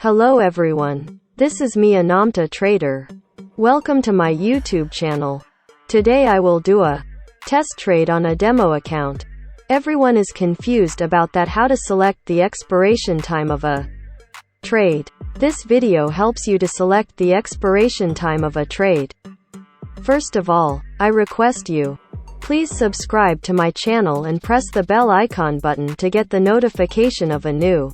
Hello everyone. This is me, Anamta Trader. Welcome to my YouTube channel. Today I will do a test trade on a demo account. Everyone is confused about that, how to select the expiration time of a trade. This video helps you to select the expiration time of a trade. First of all, I request you, please subscribe to my channel and press the bell icon button to get the notification of a new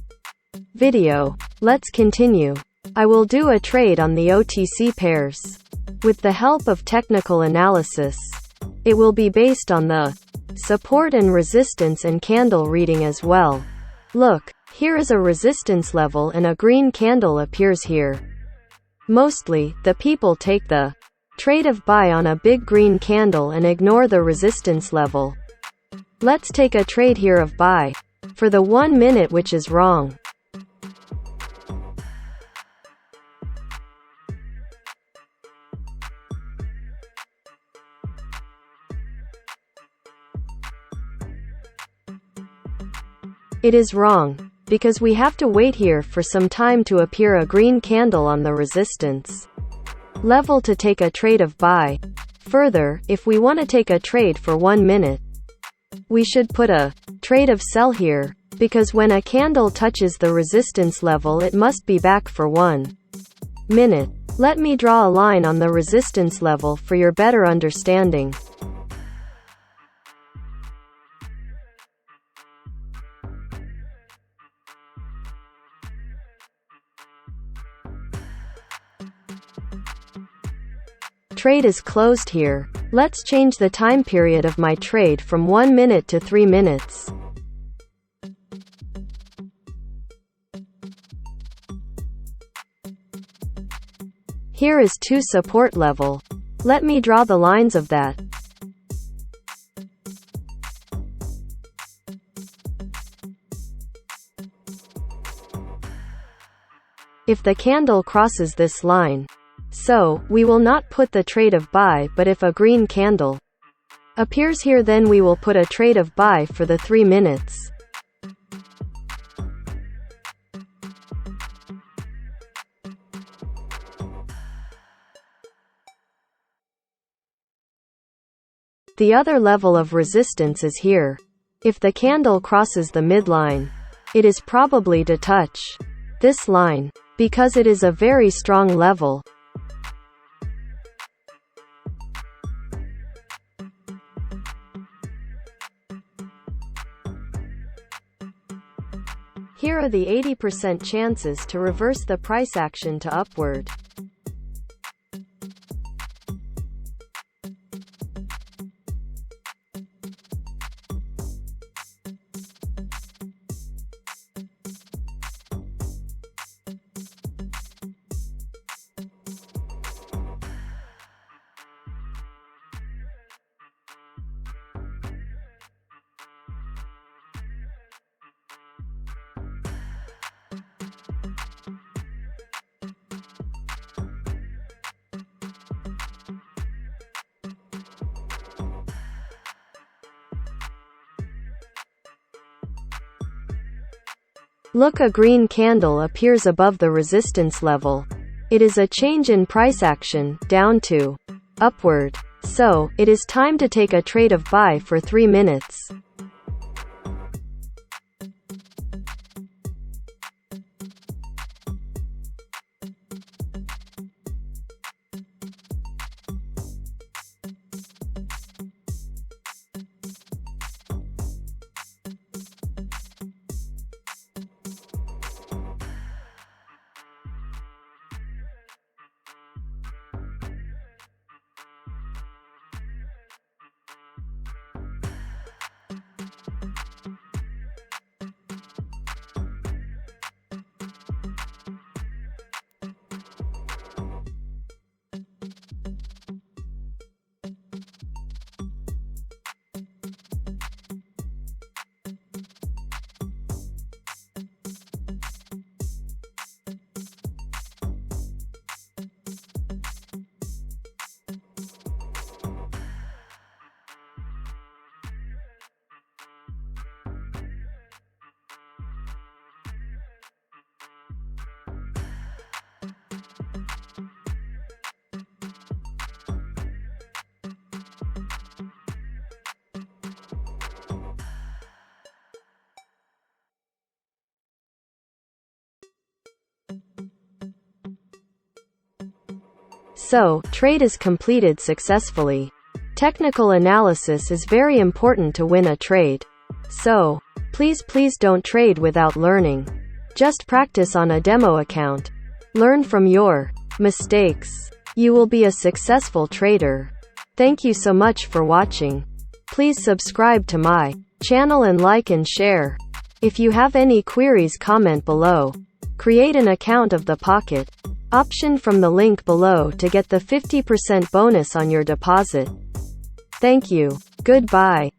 video. Let's continue. I will do a trade on the OTC pairs. With the help of technical analysis, it will be based on the support and resistance and candle reading as well. Look, here is a resistance level and a green candle appears here. Mostly, the people take the trade of buy on a big green candle and ignore the resistance level. Let's take a trade here of buy for the 1 minute, which is wrong. It is wrong, because we have to wait here for some time to appear a green candle on the resistance level to take a trade of buy. Further, if we want to take a trade for 1 minute, we should put a trade of sell here, because when a candle touches the resistance level it must be back for 1 minute. Let me draw a line on the resistance level for your better understanding. Trade is closed here. Let's change the time period of my trade from 1 minute to 3 minutes. Here is 2 support level. Let me draw the lines of that. If the candle crosses this line, so, we will not put the trade of buy, but if a green candle appears here, then we will put a trade of buy for the 3 minutes. The other level of resistance is here. If the candle crosses the midline, it is probably to touch this line, because it is a very strong level. Here are the 80% chances to reverse the price action to upward. Look, a green candle appears above the resistance level. It is a change in price action, down to upward. So, it is time to take a trade of buy for 3 minutes. So, trade is completed successfully. Technical analysis is very important to win a trade. So, please don't trade without learning. Just practice on a demo account. Learn from your mistakes. You will be a successful trader. Thank you so much for watching. Please subscribe to my channel and like and share. If you have any queries, comment below. Create an account of the Pocket option from the link below to get the 50% bonus on your deposit. Thank you. Goodbye.